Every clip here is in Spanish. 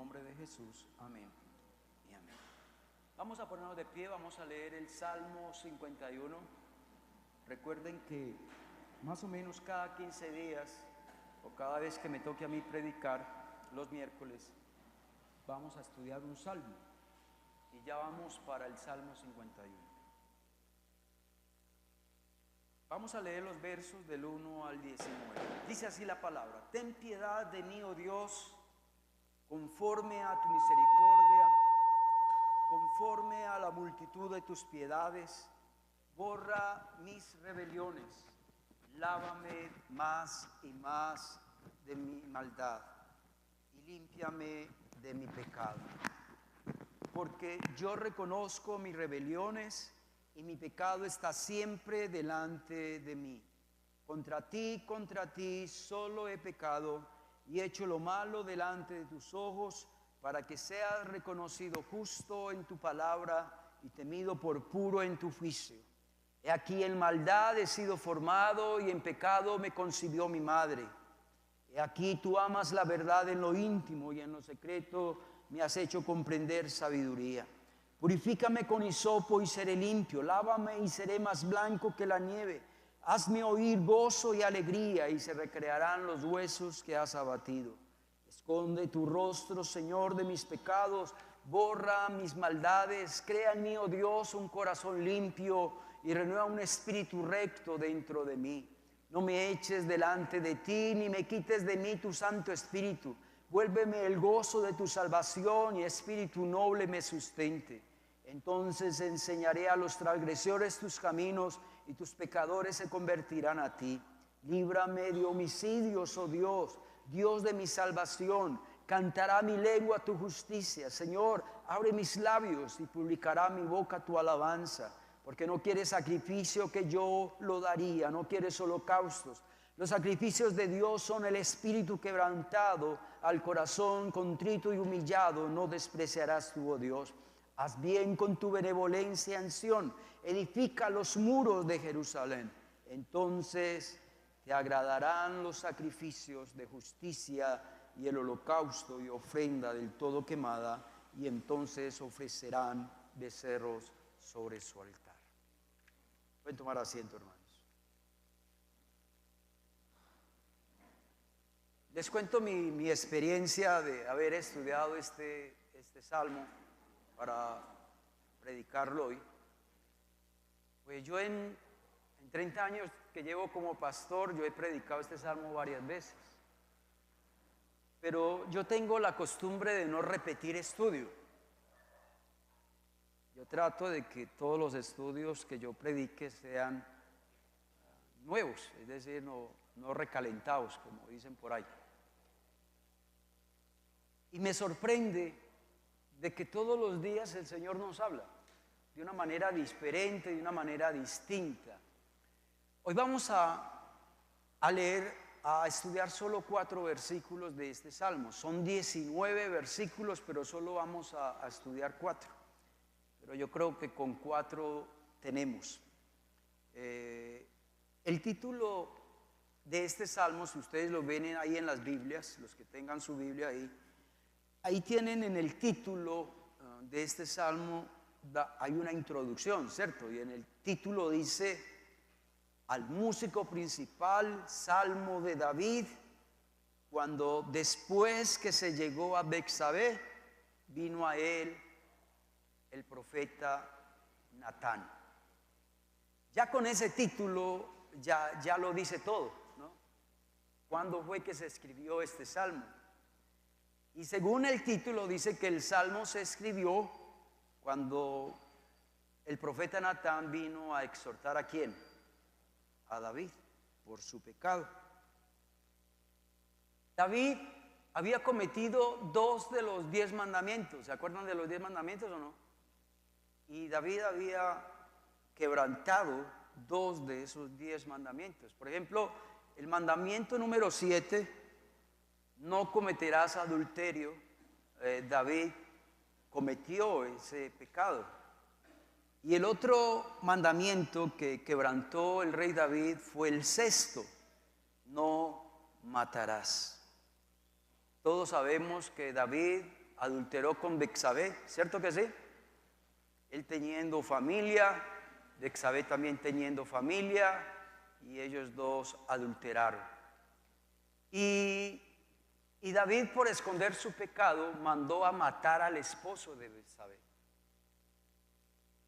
nombre de Jesús, amén y amén. Vamos a ponernos de pie, vamos a leer el Salmo 51. Recuerden que más o menos cada 15 días o cada vez que me toque a mí predicar los miércoles, vamos a estudiar un salmo y ya vamos para el Salmo 51. Vamos a leer los versos del 1 al 19. Dice así la palabra: ten piedad de mí, oh Dios, conforme a tu misericordia, conforme a la multitud de tus piedades, borra mis rebeliones, lávame más y más de mi maldad y límpiame de mi pecado. Porque yo reconozco mis rebeliones y mi pecado está siempre delante de mí. Contra ti solo he pecado y he hecho lo malo delante de tus ojos, para que seas reconocido justo en tu palabra y temido por puro en tu juicio. He aquí en maldad he sido formado y en pecado me concibió mi madre. He aquí tú amas la verdad en lo íntimo y en lo secreto me has hecho comprender sabiduría. Purifícame con hisopo y seré limpio, lávame y seré más blanco que la nieve. Hazme oír gozo y alegría y se recrearán los huesos que has abatido. Esconde tu rostro, Señor, de mis pecados, borra mis maldades, crea en mí, oh Dios, un corazón limpio y renueva un espíritu recto dentro de mí. No me eches delante de ti, ni me quites de mí tu Santo Espíritu. Vuélveme el gozo de tu salvación y espíritu noble me sustente. Entonces enseñaré a los transgresores tus caminos y tus pecadores se convertirán a ti. Líbrame de homicidios, oh Dios, Dios de mi salvación. Cantará mi lengua tu justicia. Señor, abre mis labios y publicará mi boca tu alabanza. Porque no quieres sacrificio que yo lo daría, no quieres holocaustos. Los sacrificios de Dios son el espíritu quebrantado, al corazón contrito y humillado no despreciarás tú, oh Dios. Haz bien con tu benevolencia en Sión, edifica los muros de Jerusalén. Entonces te agradarán los sacrificios de justicia y el holocausto y ofrenda del todo quemada, y entonces ofrecerán becerros sobre su altar. Pueden tomar asiento, hermanos. Les cuento mi experiencia de haber estudiado este salmo para predicarlo hoy. Pues yo en 30 años que llevo como pastor, yo he predicado este salmo varias veces. Pero yo tengo la costumbre de no repetir estudio. Yo trato de que todos los estudios que yo predique sean nuevos, es decir, no recalentados, como dicen por ahí. Y me sorprende de que todos los días el Señor nos habla de una manera diferente, de una manera distinta. Hoy vamos a estudiar solo 4 versículos de este salmo. Son 19 versículos, pero solo vamos a estudiar 4. Pero yo creo que con 4 tenemos. El título de este salmo, si ustedes lo ven ahí en las Biblias, los que tengan su Biblia ahí tienen en el título de este salmo, hay una introducción, ¿cierto? Y en el título dice: al músico principal, salmo de David, cuando después que se llegó a Betsabé, vino a él el profeta Natán. Ya con ese título ya lo dice todo, ¿no? ¿Cuándo fue que se escribió este salmo? Y según el título dice que el salmo se escribió cuando el profeta Natán vino a exhortar ¿a quién? A David por su pecado. David había cometido 2 de los 10 mandamientos. ¿Se acuerdan de los 10 mandamientos o no? Y David había quebrantado 2 de esos 10 mandamientos. Por ejemplo, el mandamiento número 7, no cometerás adulterio. David cometió ese pecado. Y el otro mandamiento que quebrantó el rey David fue el 6º: no matarás. Todos sabemos que David adulteró con Betsabé, ¿cierto que sí? Él teniendo familia, Betsabé también teniendo familia, y ellos dos adulteraron. Y David, por esconder su pecado, mandó a matar al esposo de Betsabé.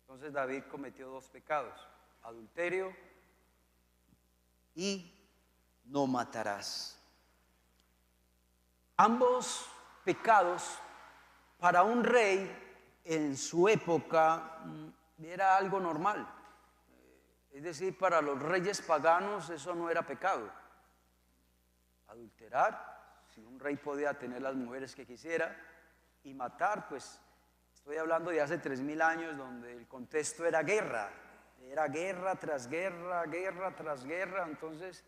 Entonces David cometió dos pecados: adulterio y no matarás. Ambos pecados para un rey en su época era algo normal. Es decir, para los reyes paganos eso no era pecado. Adulterar, si un rey podía tener las mujeres que quisiera, y matar, pues estoy hablando de hace 3000 años, donde el contexto era guerra tras guerra, guerra tras guerra. Entonces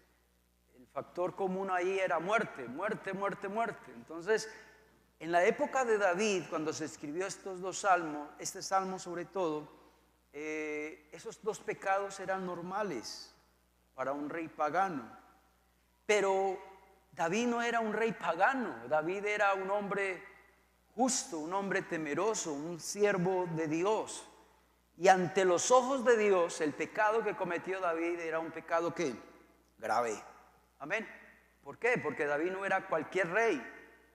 el factor común ahí era muerte, muerte, muerte, muerte. Entonces, en la época de David, cuando se escribió estos dos salmos, este salmo sobre todo, esos dos pecados eran normales para un rey pagano. Pero David no era un rey pagano, David era un hombre justo, un hombre temeroso, un siervo de Dios. Y ante los ojos de Dios, el pecado que cometió David era un pecado que grave. Amén. ¿Por qué? Porque David no era cualquier rey,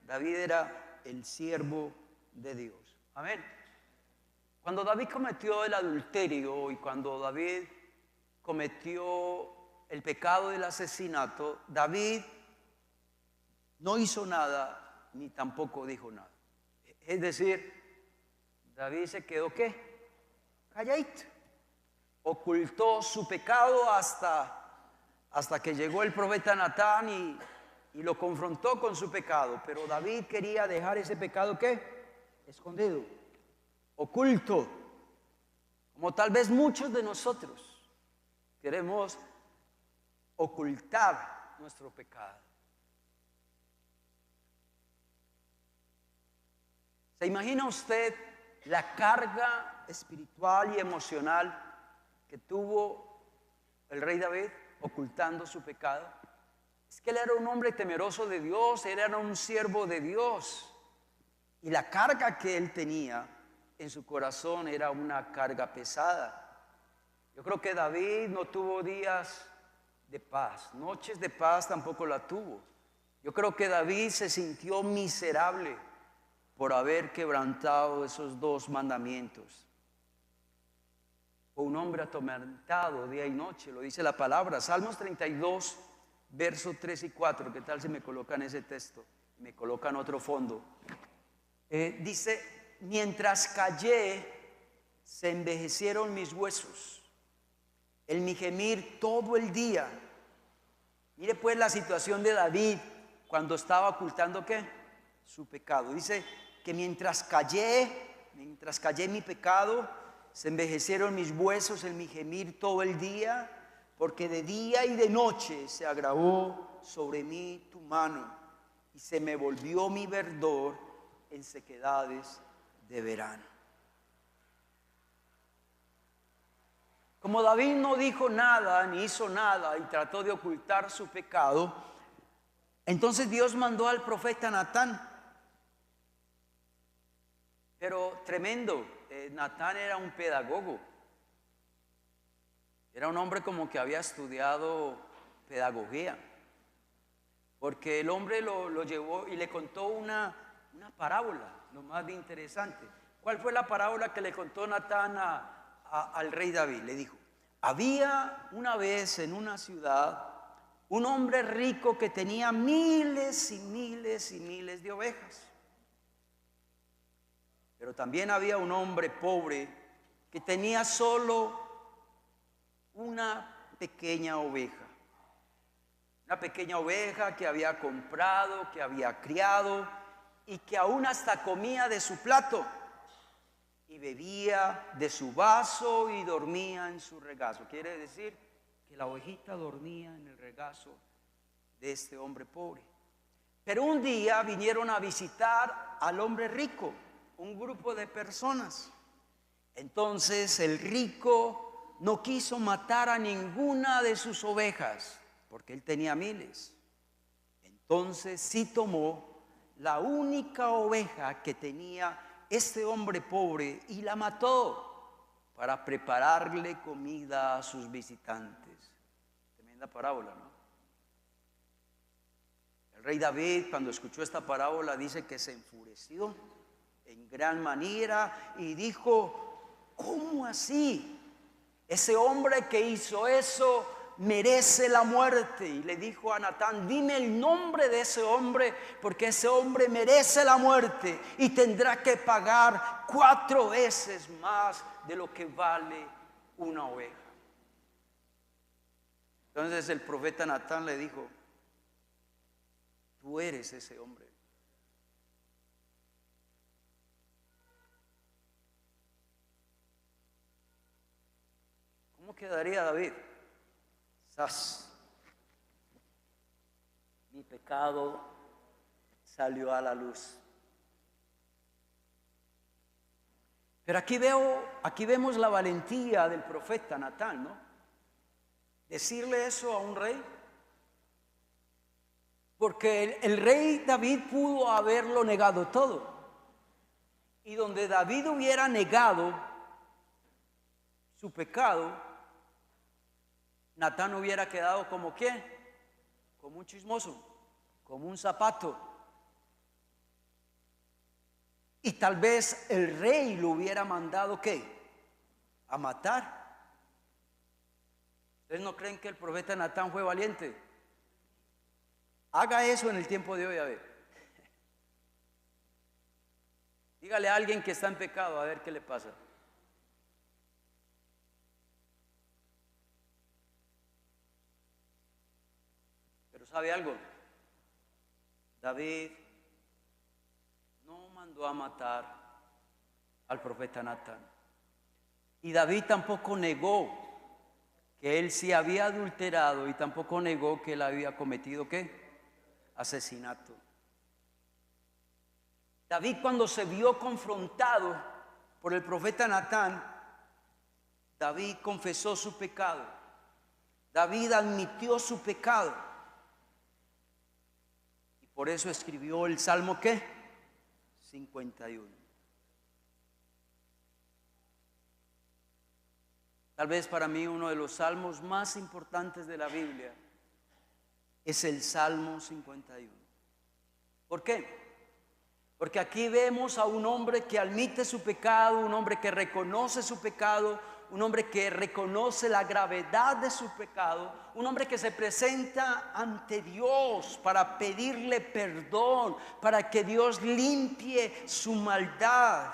David era el siervo de Dios. Amén. Cuando David cometió el adulterio y cuando David cometió el pecado del asesinato, David no hizo nada ni tampoco dijo nada. Es decir, David se quedó ¿qué? Calladito. Ocultó su pecado hasta que llegó el profeta Natán y lo confrontó con su pecado. Pero David quería dejar ese pecado ¿qué? Escondido, oculto. Como tal vez muchos de nosotros queremos ocultar nuestro pecado. ¿Se imagina usted la carga espiritual y emocional que tuvo el rey David ocultando su pecado? Es que él era un hombre temeroso de Dios, él era un siervo de Dios. Y la carga que él tenía en su corazón era una carga pesada. Yo creo que David no tuvo días de paz, noches de paz tampoco la tuvo. Yo creo que David se sintió miserable por haber quebrantado esos dos mandamientos. Fue un hombre atormentado día y noche, lo dice la palabra. Salmos 32, versos 3 y 4. ¿Qué tal si me colocan ese texto? Me colocan otro fondo. Dice: mientras callé, se envejecieron mis huesos, en mi gemir todo el día. Mire pues la situación de David cuando estaba ocultando ¿qué? Su pecado. Dice que mientras callé mi pecado, se envejecieron mis huesos en mi gemir todo el día, porque de día y de noche se agravó sobre mí tu mano, y se me volvió mi verdor en sequedades de verano. Como David no dijo nada ni hizo nada y trató de ocultar su pecado, entonces Dios mandó al profeta Natán. Pero tremendo, Natán era un pedagogo, era un hombre como que había estudiado pedagogía, porque el hombre lo llevó y le contó una parábola, lo más de interesante. ¿Cuál fue la parábola que le contó Natán al rey David? Le dijo: había una vez en una ciudad un hombre rico que tenía miles y miles y miles de ovejas. Pero también había un hombre pobre que tenía solo una pequeña oveja. Una pequeña oveja que había comprado, que había criado y que aún hasta comía de su plato y bebía de su vaso y dormía en su regazo. Quiere decir que la ovejita dormía en el regazo de este hombre pobre. Pero un día vinieron a visitar al hombre rico un grupo de personas. Entonces el rico no quiso matar a ninguna de sus ovejas, porque él tenía miles. Entonces sí tomó la única oveja que tenía este hombre pobre y la mató para prepararle comida a sus visitantes. Tremenda parábola, ¿no? El rey David, cuando escuchó esta parábola, dice que se enfureció en gran manera y dijo: ¿cómo así? Ese hombre que hizo eso merece la muerte. Y le dijo a Natán: dime el nombre de ese hombre, porque ese hombre merece la muerte y tendrá que pagar 4 veces más de lo que vale una oveja. Entonces el profeta Natán le dijo: tú eres ese hombre. ¿Cómo quedaría David? ¡Sas! Mi pecado salió a la luz. Pero aquí vemos la valentía del profeta Natán, ¿no? Decirle eso a un rey. Porque el rey David pudo haberlo negado todo. Y donde David hubiera negado su pecado, Natán hubiera quedado como ¿qué? Como un chismoso, como un zapato. Y tal vez el rey lo hubiera mandado ¿qué? A matar. ¿Ustedes no creen que el profeta Natán fue valiente? Haga eso en el tiempo de hoy, a ver. Dígale a alguien que está en pecado, a ver qué le pasa. Pero ¿sabe algo? David no mandó a matar al profeta Natán. Y David tampoco negó que él sí había adulterado y tampoco negó que él había cometido ¿qué? Asesinato. David, cuando se vio confrontado por el profeta Natán, David confesó su pecado. David admitió su pecado. Y por eso escribió el Salmo ¿qué? 51. Tal vez para mí uno de los salmos más importantes de la Biblia es el Salmo 51. ¿Por qué? Porque aquí vemos a un hombre que admite su pecado, un hombre que reconoce su pecado, un hombre que reconoce la gravedad de su pecado, un hombre que se presenta ante Dios para pedirle perdón, para que Dios limpie su maldad.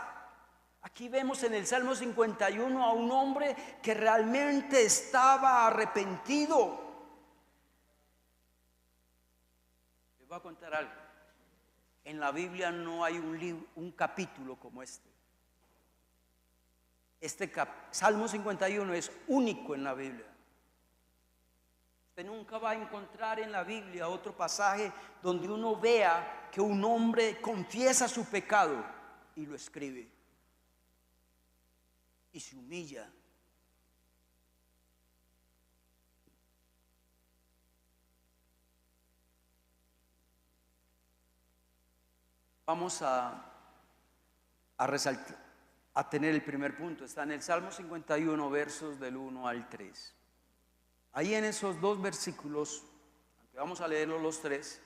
Aquí vemos en el Salmo 51 a un hombre que realmente estaba arrepentido. Les voy a contar algo. En la Biblia no hay un capítulo como este. Salmo 51 es único en la Biblia. Usted nunca va a encontrar en la Biblia otro pasaje donde uno vea que un hombre confiesa su pecado y lo escribe y se humilla. Vamos a resaltar, a tener el primer punto. Está en el Salmo 51, versos del 1 al 3. Ahí en esos 2 versículos, aunque vamos a leerlos los 3,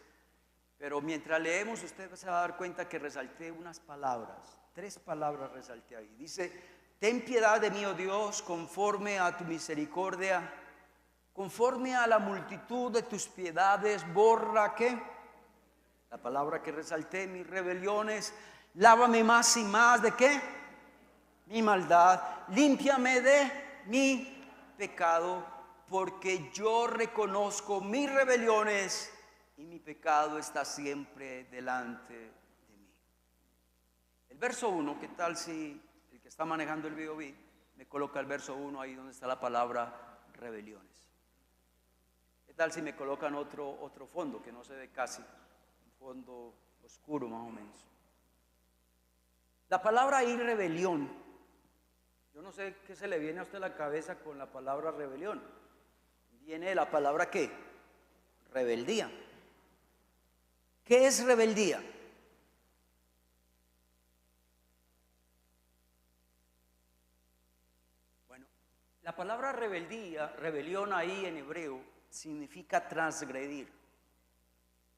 pero mientras leemos usted se va a dar cuenta que resalté unas palabras, 3 palabras resalté ahí. Dice: ten piedad de mí, oh Dios, conforme a tu misericordia, conforme a la multitud de tus piedades, borra ¿qué? La palabra que resalté, mis rebeliones. Lávame más y más ¿de qué? Mi maldad. Límpiame de mi pecado, porque yo reconozco mis rebeliones y mi pecado está siempre delante de mí. El verso 1, ¿qué tal si el que está manejando el video me coloca el verso 1 ahí donde está la palabra rebeliones? ¿Qué tal si me colocan otro fondo que no se ve casi? Fondo oscuro más o menos. La palabra ahí rebelión, yo no sé qué se le viene a usted a la cabeza con la palabra rebelión. Viene de la palabra ¿qué? Rebeldía. ¿Qué es rebeldía? La palabra rebeldía, rebelión ahí en hebreo, significa transgredir.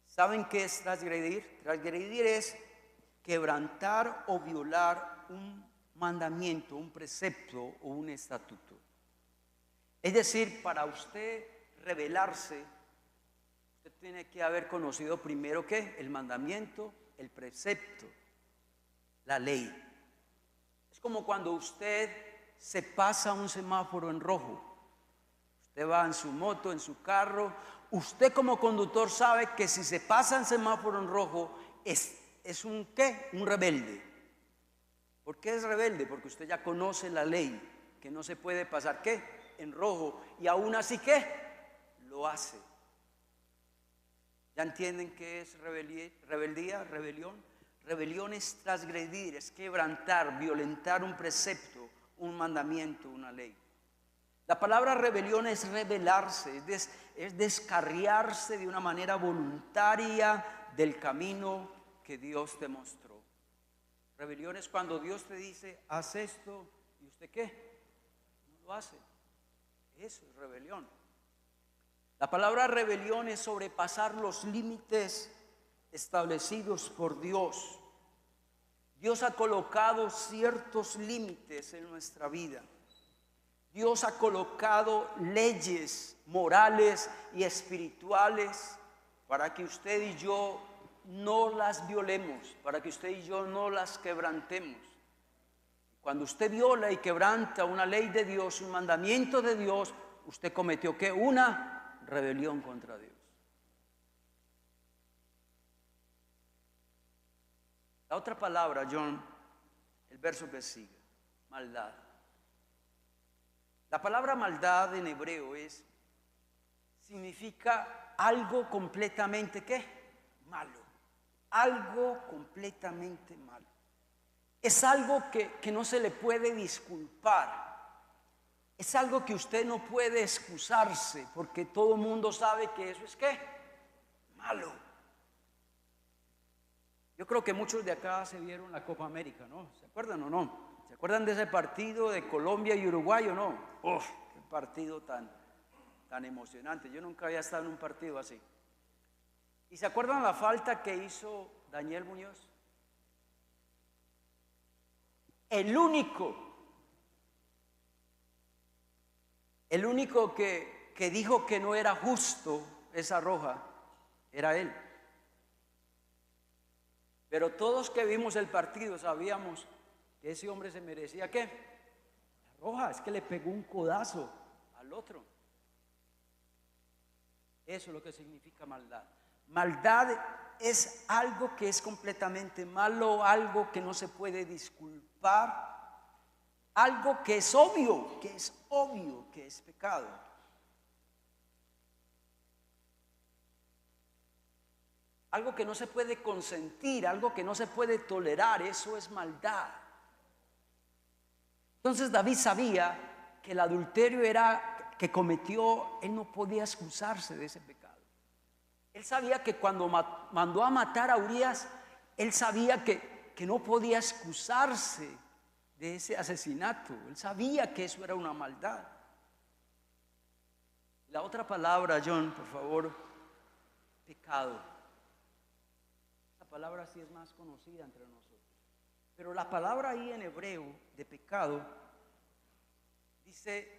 ¿Saben qué es transgredir? Transgredir es quebrantar o violar un mandamiento, un precepto o un estatuto. Es decir, para usted rebelarse, usted tiene que haber conocido primero ¿qué? El mandamiento, el precepto, la ley. Es como cuando usted se pasa un semáforo en rojo. Usted va en su moto, en su carro. Usted como conductor sabe que si se pasa en semáforo en rojo es un ¿qué? Un rebelde. ¿Por qué es rebelde? Porque usted ya conoce la ley, que no se puede pasar ¿qué? En rojo. Y aún así ¿qué? Lo hace. ¿Ya entienden qué es rebeldía, rebelión? Rebelión es transgredir, es quebrantar, violentar un precepto, un mandamiento, una ley. La palabra rebelión es rebelarse, es descarriarse de una manera voluntaria del camino que Dios te mostró. Rebelión es cuando Dios te dice, haz esto, y usted ¿qué? No lo hace. Eso es rebelión. La palabra rebelión es sobrepasar los límites establecidos por Dios. Dios ha colocado ciertos límites en nuestra vida. Dios ha colocado leyes morales y espirituales para que usted y yo no las violemos, para que usted y yo no las quebrantemos. Cuando usted viola y quebranta una ley de Dios, un mandamiento de Dios, usted cometió ¿qué? Una rebelión contra Dios. La otra palabra, John, el verso que sigue, maldad. La palabra maldad en hebreo significa algo completamente ¿qué? Malo. Algo completamente malo. Es algo que no se le puede disculpar. Es algo que usted no puede excusarse porque todo el mundo sabe que eso es ¿qué? Malo. Yo creo que muchos de acá se vieron la Copa América, ¿no? ¿Se acuerdan o no? ¿Se acuerdan de ese partido de Colombia y Uruguay o no? ¡Uf! ¡Qué partido tan emocionante! Yo nunca había estado en un partido así. ¿Y se acuerdan la falta que hizo Daniel Muñoz? El único que dijo que no era justo esa roja era él. Pero todos que vimos el partido sabíamos que ese hombre se merecía ¿qué? La roja, es que le pegó un codazo al otro. Eso es lo que significa maldad. Maldad es algo que es completamente malo, algo que no se puede disculpar, algo que es obvio que es pecado. Algo que no se puede consentir, algo que no se puede tolerar, eso es maldad. Entonces David sabía que el adulterio que cometió, él no podía excusarse de ese pecado. Él sabía que cuando mandó a matar a Urías, él sabía que no podía excusarse de ese asesinato. Él sabía que eso era una maldad. La otra palabra, John, por favor, pecado. Esa palabra sí es más conocida entre nosotros. Pero la palabra ahí en hebreo de pecado dice,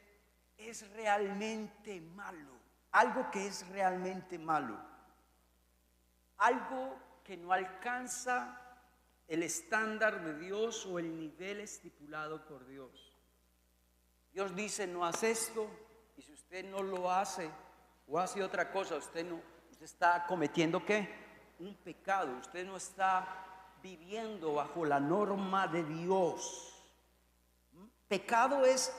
es realmente malo. Algo que es realmente malo. Algo que no alcanza el estándar de Dios o el nivel estipulado por Dios. Dios dice, no haz esto, y si usted no lo hace o hace otra cosa, usted está cometiendo ¿qué? Un pecado. Usted no está viviendo bajo la norma de Dios. Pecado es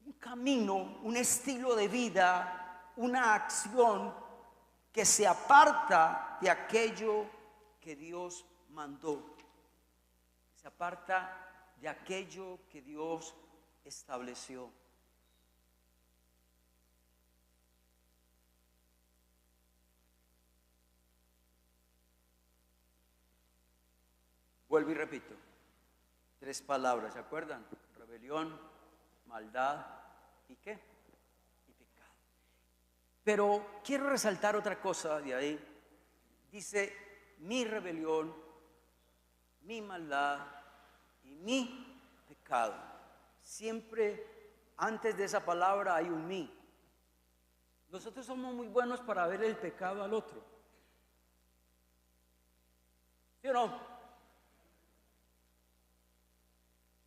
un camino, un estilo de vida, una acción que se aparta de aquello que Dios mandó. Se aparta de aquello que Dios estableció. Vuelvo y repito. 3 palabras, ¿se acuerdan? Rebelión, maldad y ¿qué? Y pecado. Pero quiero resaltar otra cosa de ahí. Dice, mi rebelión, mi maldad y mi pecado. Siempre antes de esa palabra hay un mí. Nosotros somos muy buenos para ver el pecado al otro. ¿Sí o no?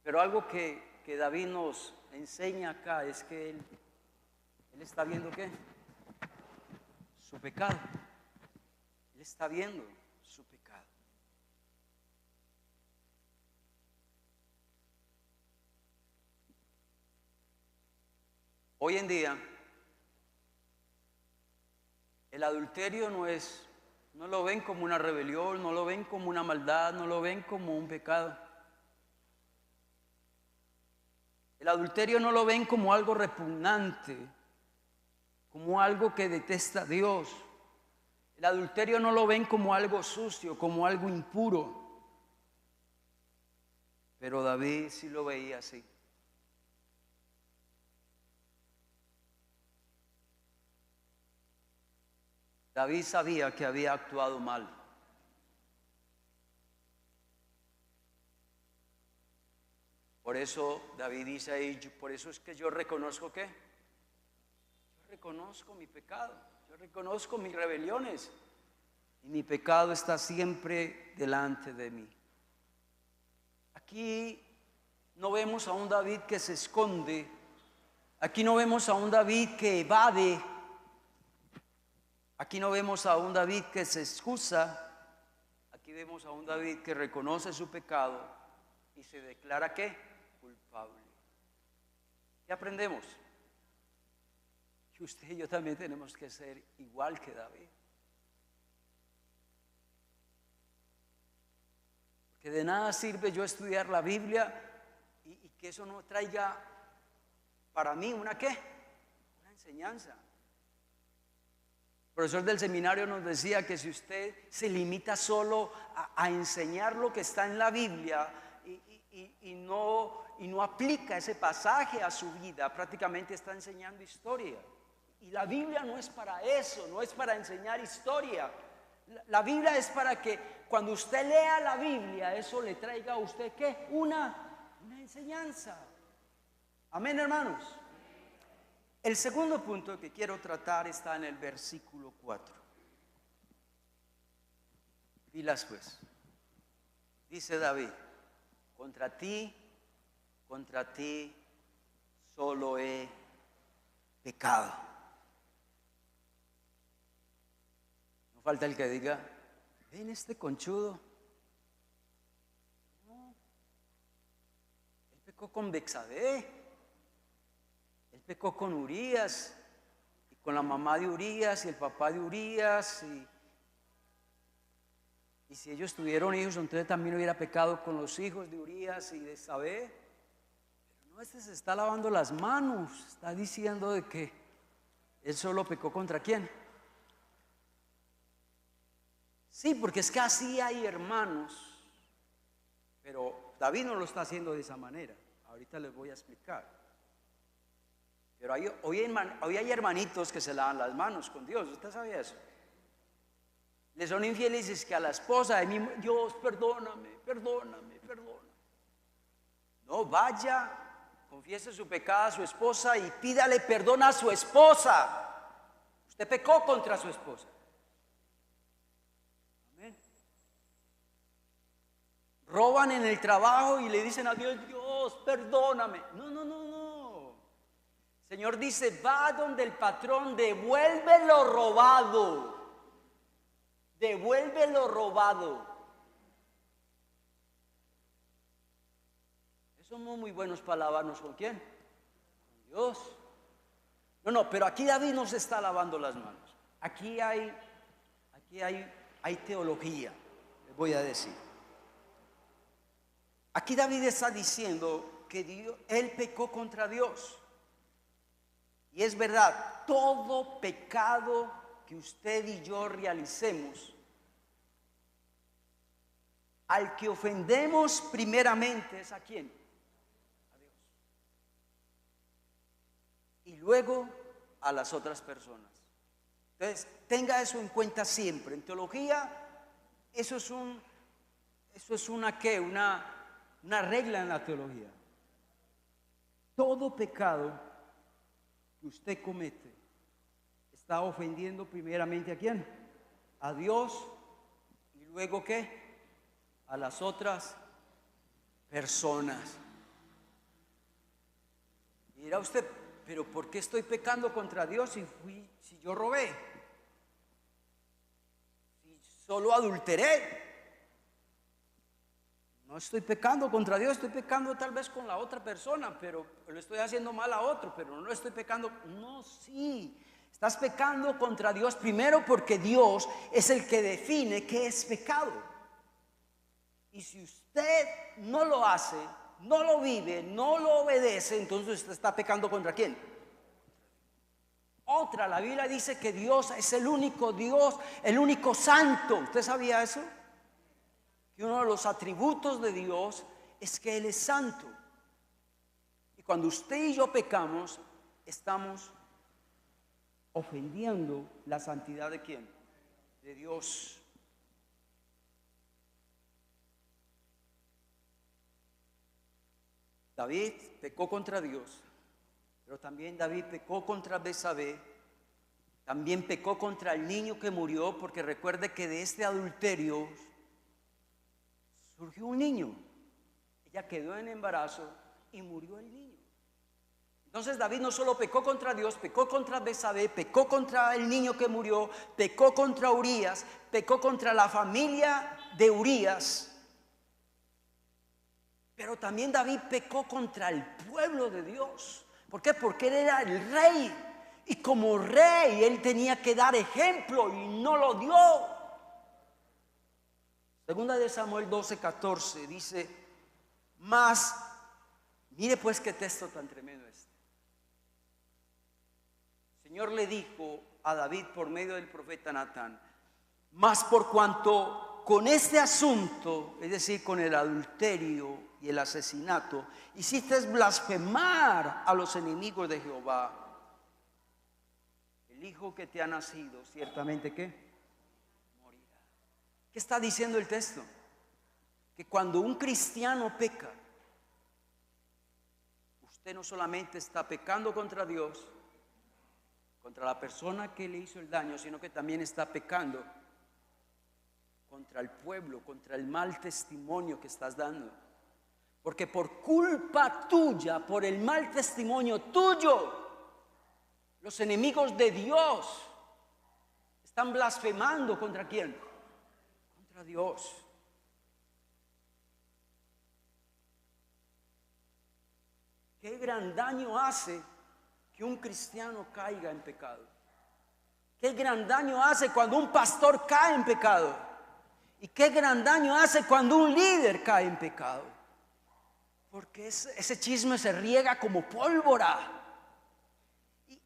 Pero algo que David nos enseña acá es que él está viendo ¿qué? Su pecado. Él está viendo su pecado. Hoy en día, el adulterio no lo ven como una rebelión, no lo ven como una maldad, no lo ven como un pecado. El adulterio no lo ven como algo repugnante, como algo que detesta a Dios. El adulterio no lo ven como algo sucio, como algo impuro. Pero David sí lo veía así. David sabía que había actuado mal. Por eso David dice ahí, por eso es que yo reconozco ¿qué? Yo reconozco mi pecado, yo reconozco mis rebeliones y mi pecado está siempre delante de mí. Aquí no vemos a un David que se esconde, aquí no vemos a un David que evade, aquí no vemos a un David que se excusa, aquí vemos a un David que reconoce su pecado y se declara ¿qué? Culpable. ¿Qué aprendemos? Que usted y yo también tenemos que ser igual que David. Que de nada sirve yo estudiar la Biblia y que eso no traiga para mí una ¿qué? Una enseñanza. El profesor del seminario nos decía que si usted se limita solo a enseñar lo que está en la Biblia y no aplica ese pasaje a su vida, prácticamente está enseñando historia. Y la Biblia no es para eso, no es para enseñar historia. La Biblia es para que cuando usted lea la Biblia, eso le traiga a usted ¿qué? Una enseñanza. Amén, hermanos. El segundo punto que quiero tratar está en el versículo 4. Pilas pues. Dice David, contra ti solo he pecado. No falta el que diga, ven este conchudo. No. Él pecó con Betsabé. Él pecó con Urías, y con la mamá de Urías y el papá de Urías, y si ellos tuvieron hijos, entonces también hubiera pecado con los hijos de Urías y de Betsabé. Pero no, este se está lavando las manos, está diciendo de que él solo pecó contra ¿quién? Sí, porque es que así hay hermanos, pero David no lo está haciendo de esa manera. Ahorita les voy a explicar. Pero hoy hay hermanitos que se lavan las manos con Dios. ¿Usted sabía eso? Le son infieles, es que a la esposa, Dios, perdóname. No, vaya, confiese su pecado a su esposa y pídale perdón a su esposa. Usted pecó contra su esposa. Amén. Roban en el trabajo y le dicen a Dios, Dios, perdóname. No. El Señor dice, va donde el patrón, devuelve lo robado. Devuelve lo robado. Somos muy buenos para lavarnos ¿con quién? Con Dios. No, pero aquí David no se está lavando las manos. Aquí hay teología, les voy a decir. Aquí David está diciendo que él pecó contra Dios. Y es verdad, todo pecado que usted y yo realicemos, al que ofendemos primeramente es ¿a quién? A Dios. luego a las otras personas. Entonces, tenga eso en cuenta siempre. En teología, eso es una regla en la teología. Todo pecado que usted comete está ofendiendo primeramente ¿a quién? A Dios, y luego ¿qué? A las otras personas. Y dirá usted, pero ¿por qué estoy pecando contra Dios si yo robé? Si solo adulteré. No estoy pecando contra Dios, estoy pecando tal vez con la otra persona, pero le estoy haciendo mal a otro, pero no estoy pecando. No, sí, estás pecando contra Dios primero porque Dios es el que define qué es pecado. Y si usted no lo hace, no lo vive, no lo obedece, entonces usted está pecando contra ¿quién? Otra, la Biblia dice que Dios es el único Dios, el único santo. ¿Usted sabía eso? Que uno de los atributos de Dios es que Él es santo. Y cuando usted y yo pecamos, estamos ofendiendo la santidad ¿de quién? De Dios. David pecó contra Dios, pero también David pecó contra Betsabé, también pecó contra el niño que murió, porque recuerde que de este adulterio surgió un niño. Ella quedó en embarazo y murió el niño. Entonces David no solo pecó contra Dios, pecó contra Betsabé, pecó contra el niño que murió, pecó contra Urías, pecó contra la familia de Urías. Pero también David pecó contra el pueblo de Dios. ¿Por qué? Porque él era el rey. Y como rey él tenía que dar ejemplo y no lo dio. Segunda de Samuel 12:14 dice, mas, mire pues qué texto tan tremendo este. El Señor le dijo a David por medio del profeta Natán, mas por cuanto con este asunto, es decir, con el adulterio y el asesinato, hiciste blasfemar a los enemigos de Jehová, el hijo que te ha nacido, ciertamente ¿qué? Morirá. ¿Qué está diciendo el texto? Que cuando un cristiano peca, usted no solamente está pecando contra Dios, contra la persona que le hizo el daño, sino que también está pecando contra el pueblo, contra el mal testimonio que estás dando. Porque por culpa tuya, por el mal testimonio tuyo, los enemigos de Dios están blasfemando contra ¿quién? Contra Dios. ¿Qué gran daño hace que un cristiano caiga en pecado? ¿Qué gran daño hace cuando un pastor cae en pecado? ¿Y qué gran daño hace cuando un líder cae en pecado? Porque ese chisme se riega como pólvora.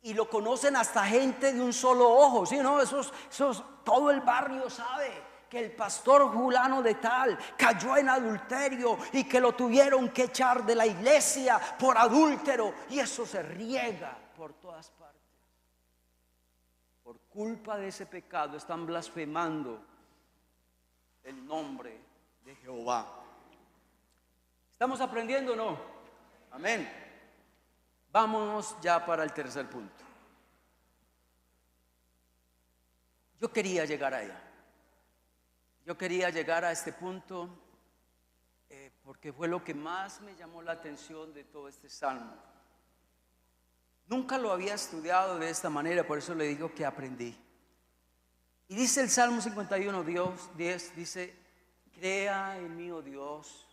Y lo conocen hasta gente de un solo ojo. ¿Sí, no? Todo el barrio sabe que el pastor fulano de tal cayó en adulterio y que lo tuvieron que echar de la iglesia por adúltero. Y eso se riega por todas partes. Por culpa de ese pecado están blasfemando el nombre de Jehová. ¿Estamos aprendiendo o no? Amén. Vámonos ya para el tercer punto. Yo quería llegar allá. Yo quería llegar a este punto porque fue lo que más me llamó la atención de todo este salmo. Nunca lo había estudiado de esta manera, por eso le digo que aprendí. Y dice el Salmo 51, 10, dice, crea en mí, oh Dios,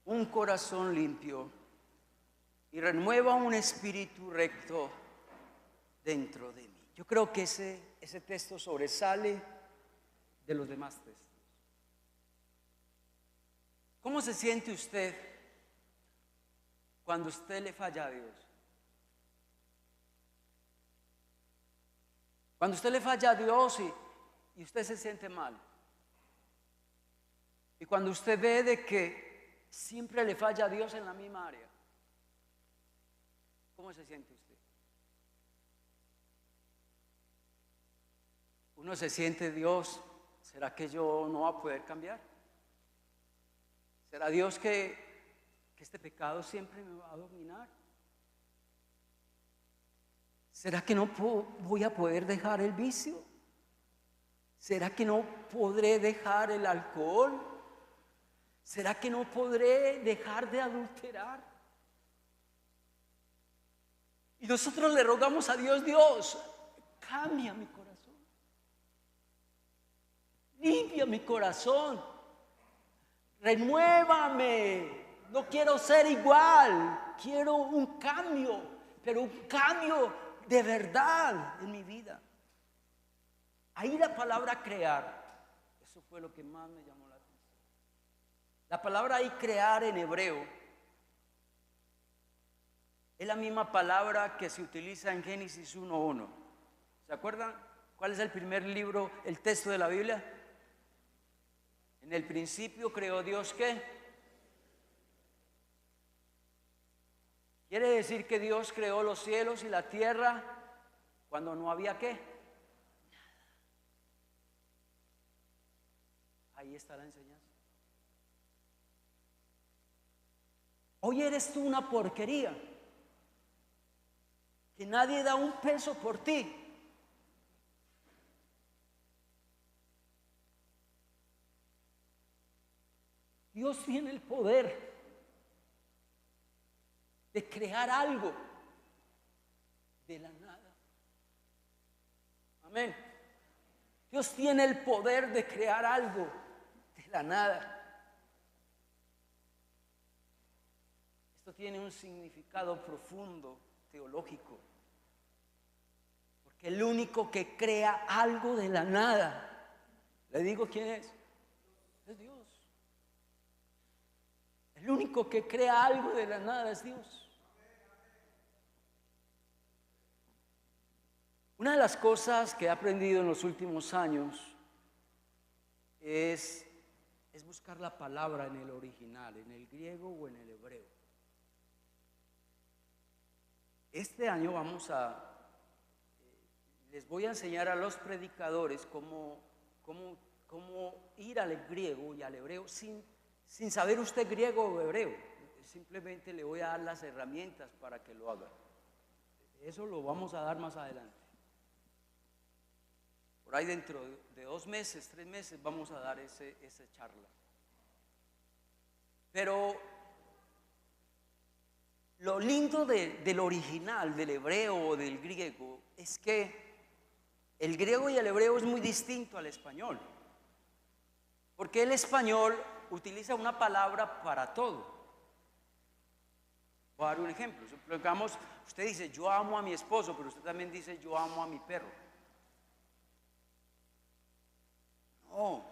un corazón limpio y renueva un espíritu recto dentro de mí. Yo creo que ese texto sobresale de los demás textos. ¿Cómo se siente usted cuando usted le falla a Dios? Cuando usted le falla a Dios y usted se siente mal. Y cuando usted ve de que siempre le falla a Dios en la misma área. ¿Cómo se siente usted? Uno se siente, Dios, ¿será que yo no voy a poder cambiar? ¿Será Dios que este pecado siempre me va a dominar? ¿Será que no voy a poder dejar el vicio? ¿Será que no podré dejar el alcohol? ¿Será que no podré dejar de adulterar? Y nosotros le rogamos a Dios, Dios, cambia mi corazón, limpia mi corazón, renuévame. No quiero ser igual, quiero un cambio, pero un cambio de verdad en mi vida. Ahí la palabra crear, eso fue lo que más me llamó la atención. La palabra ahí crear en hebreo es la misma palabra que se utiliza en Génesis 1:1. ¿Se acuerdan cuál es el primer libro, el texto de la Biblia? En el principio creó Dios, ¿qué? Quiere decir que Dios creó los cielos y la tierra cuando no había ¿qué? Ahí está la enseñanza. Hoy eres tú una porquería, que nadie da un peso por ti. Dios tiene el poder de crear algo de la nada. Amén. Dios tiene el poder de crear algo de la nada. Esto tiene un significado profundo, teológico. Porque el único que crea algo de la nada, le digo quién es Dios. El único que crea algo de la nada es Dios. Una de las cosas que he aprendido en los últimos años es buscar la palabra en el original, en el griego o en el hebreo. Este año les voy a enseñar a los predicadores cómo ir al griego y al hebreo sin saber usted griego o hebreo. Simplemente le voy a dar las herramientas para que lo haga. Eso lo vamos a dar más adelante. Por ahí dentro de 2 meses, 3 meses vamos a dar esa charla. Pero lo lindo del original, del hebreo o del griego, es que el griego y el hebreo es muy distinto al español. Porque el español utiliza una palabra para todo. Voy a dar un ejemplo. Supongamos, usted dice, yo amo a mi esposo, pero usted también dice, yo amo a mi perro. No.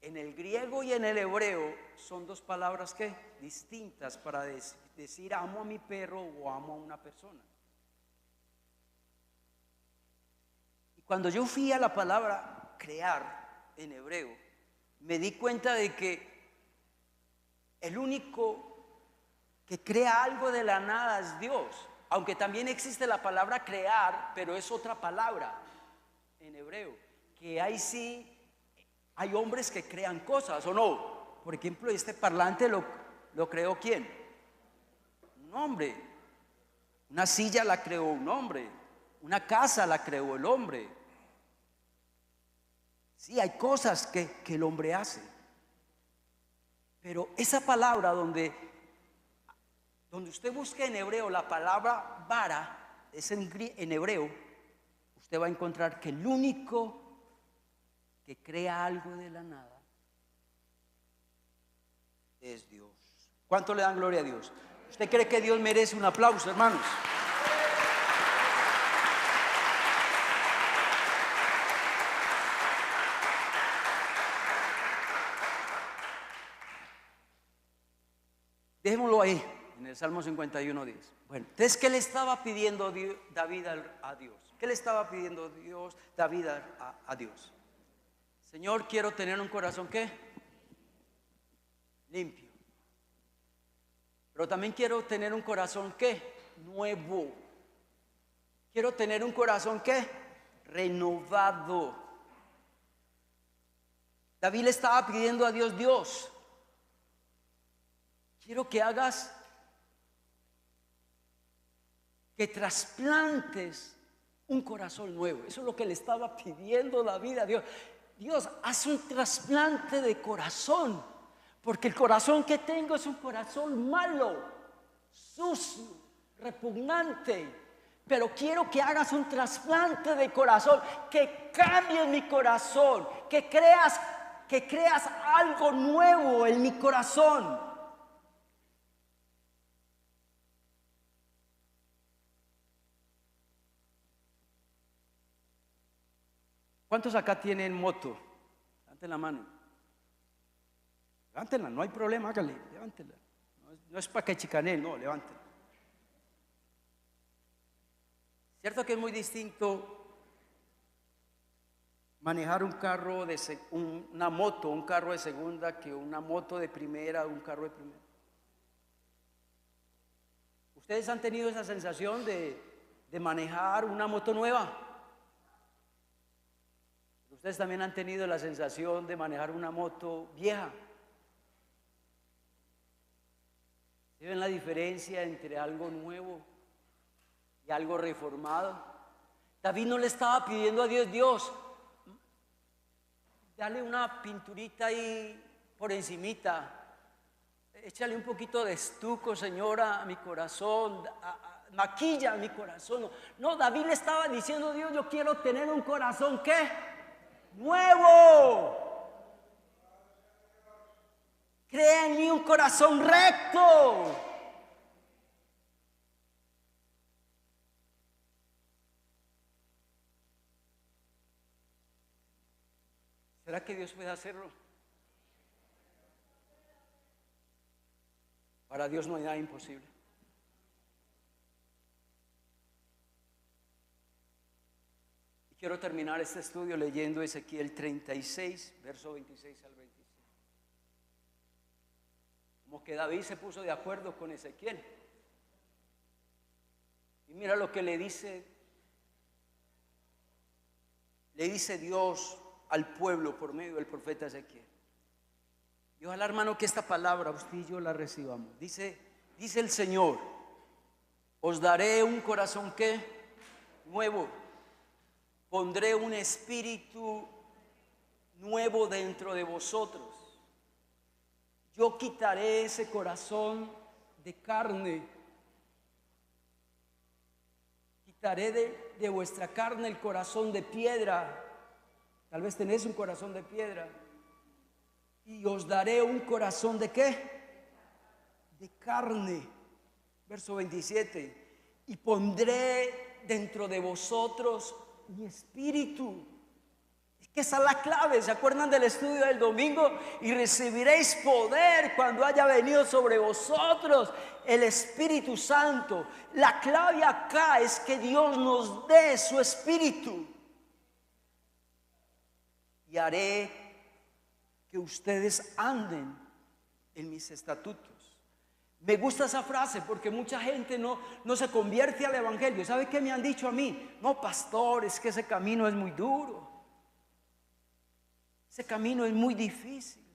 En el griego y en el hebreo son 2 palabras que distintas para decir amo a mi perro o amo a una persona. Y cuando yo fui a la palabra crear en hebreo, me di cuenta de que el único que crea algo de la nada es Dios. Aunque también existe la palabra crear, pero es otra palabra en hebreo. Que ahí sí hay hombres que crean cosas, ¿o no? Por ejemplo, este parlante lo creó ¿quién? Un hombre. Una silla la creó un hombre. Una casa la creó el hombre. Sí, hay cosas que el hombre hace. Pero esa palabra donde usted busque en hebreo la palabra bara, es en hebreo, usted va a encontrar que el único que crea algo de la nada es Dios. ¿Cuánto le dan gloria a Dios? ¿Usted cree que Dios merece un aplauso, hermanos? Dejémoslo ahí, en el Salmo 51:10. Bueno, entonces, ¿qué le estaba pidiendo David a Dios? ¿Qué le estaba pidiendo David a Dios? Señor, quiero tener un corazón, ¿qué? Limpio. Pero también quiero tener un corazón, ¿qué? Nuevo. Quiero tener un corazón, ¿qué? renovado. David le estaba pidiendo a Dios: Dios, quiero que hagas, que trasplantes un corazón nuevo. Eso es lo que le estaba pidiendo David a Dios. Dios, haz un trasplante de corazón, porque el corazón que tengo es un corazón malo, sucio, repugnante. Pero quiero que hagas un trasplante de corazón, que cambies mi corazón, que creas algo nuevo en mi corazón. ¿Cuántos acá tienen moto? Levanten la mano. Levántenla, no hay problema, hágale, levántela. No es para que chicaneen, no, levántela. Cierto que es muy distinto manejar un carro una moto, un carro de segunda, que una moto de primera, un carro de primera. ¿Ustedes han tenido esa sensación de manejar una moto nueva? Ustedes también han tenido la sensación de manejar una moto vieja. ¿Sí ven la diferencia entre algo nuevo y algo reformado? David no le estaba pidiendo a Dios: Dios, dale una pinturita ahí por encimita, échale un poquito de estuco, Señora, a mi corazón, maquilla mi corazón. No, David le estaba diciendo: Dios, yo quiero tener un corazón, ¿qué? Nuevo. Crea en mí un corazón recto. ¿Será que Dios puede hacerlo? Para Dios no hay nada imposible. Quiero terminar este estudio leyendo Ezequiel 36, verso 26 al 27. Como que David se puso de acuerdo con Ezequiel. Y mira lo que le dice Dios al pueblo por medio del profeta Ezequiel. Y ojalá, hermano, que esta palabra usted y yo la recibamos. Dice el Señor: os daré un corazón, ¿qué? Nuevo. Pondré un espíritu nuevo dentro de vosotros. Yo quitaré ese corazón de carne. Quitaré de vuestra carne el corazón de piedra. Tal vez tenés un corazón de piedra. Y os daré un corazón ¿de qué? De carne. Verso 27. Y pondré dentro de vosotros mi espíritu. Es que esa es la clave. ¿Se acuerdan del estudio del domingo? Y recibiréis poder cuando haya venido sobre vosotros el Espíritu Santo. La clave acá es que Dios nos dé su espíritu. Y haré que ustedes anden en mis estatutos. Me gusta esa frase porque mucha gente no se convierte al evangelio. ¿Sabe qué me han dicho a mí? No, pastor, es que ese camino es muy duro. Ese camino es muy difícil.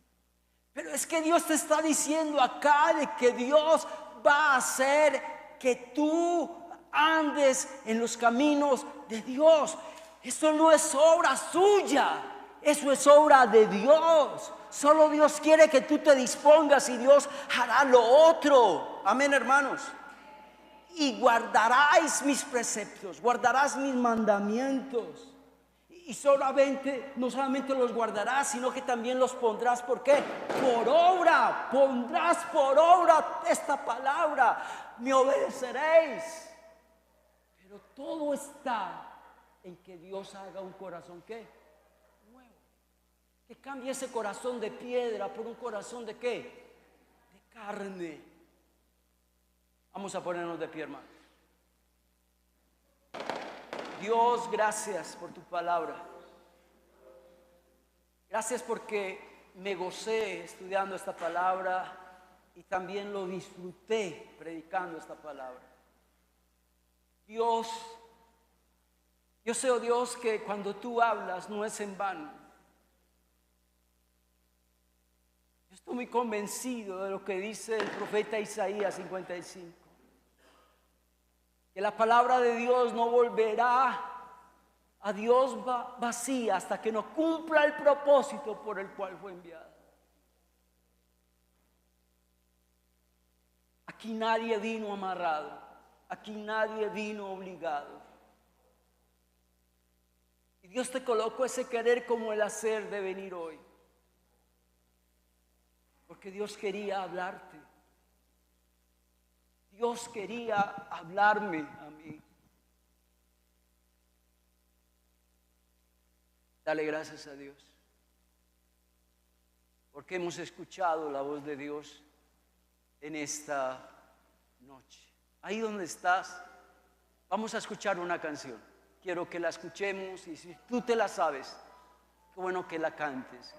Pero es que Dios te está diciendo acá de que Dios va a hacer que tú andes en los caminos de Dios. Eso no es obra suya. Eso es obra de Dios. Solo Dios quiere que tú te dispongas y Dios hará lo otro. Amén, hermanos. Y guardarás mis preceptos, guardarás mis mandamientos. Y no solamente los guardarás, sino que también los pondrás. ¿Por qué? Por obra. Pondrás por obra esta palabra. Me obedeceréis. Pero todo está en que Dios haga un corazón, ¿qué? Nuevo. Que cambie ese corazón de piedra por un corazón ¿de qué? De carne. Vamos a ponernos de pie, hermanos. Dios, gracias por tu palabra. Gracias porque me gocé estudiando esta palabra y también lo disfruté predicando esta palabra. Dios, Yo sé, oh Dios, que cuando tú hablas no es en vano. Yo estoy muy convencido de lo que dice el profeta Isaías 55. Que la palabra de Dios no volverá a Dios vacía hasta que no cumpla el propósito por el cual fue enviada. Aquí nadie vino amarrado, aquí nadie vino obligado. Y Dios te colocó ese querer como el hacer de venir hoy. Porque Dios quería hablarte. Dios quería hablarme a mí. Dale gracias a Dios. Porque hemos escuchado la voz de Dios en esta noche. Ahí donde estás, vamos a escuchar una canción. Quiero que la escuchemos y si tú te la sabes, qué bueno que la cantes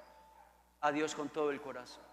a Dios con todo el corazón.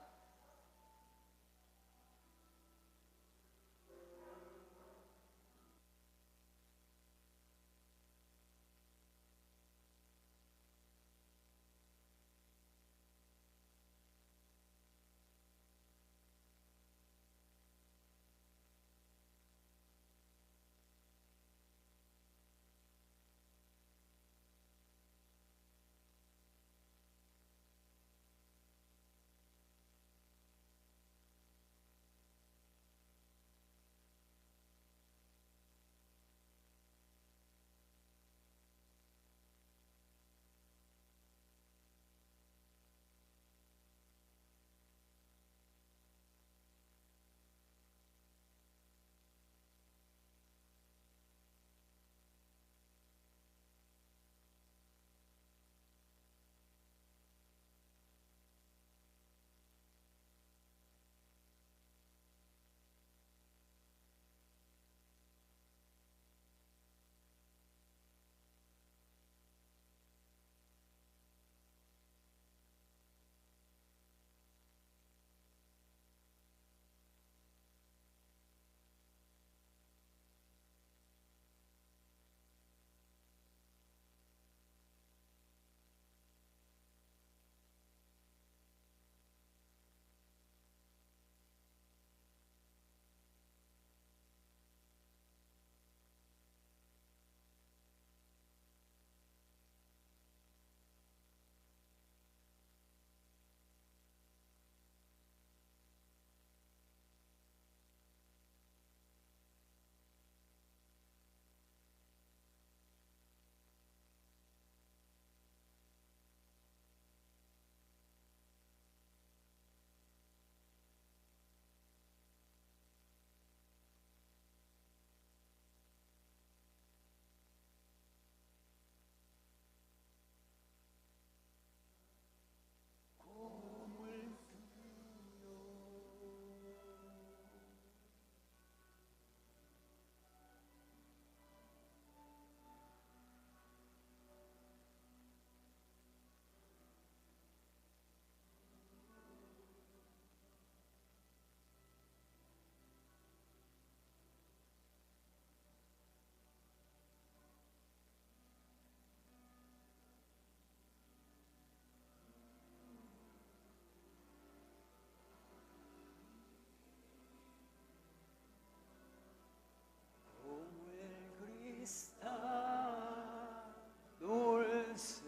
Dulce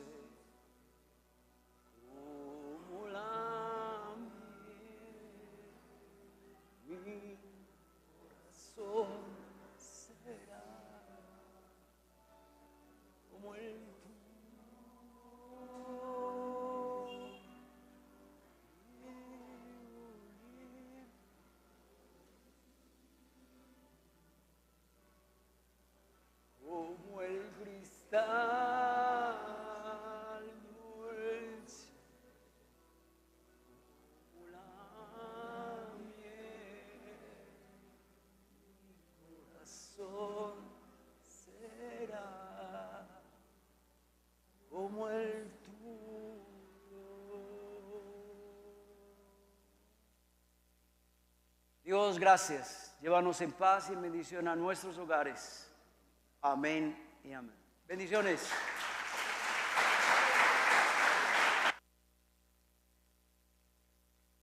como la miel, mi corazón será como el como el cristal dulce, como la miel, mi corazón será como el tuyo. Dios, gracias. Llévanos en paz y en bendición a nuestros hogares. Amén y amén. Bendiciones.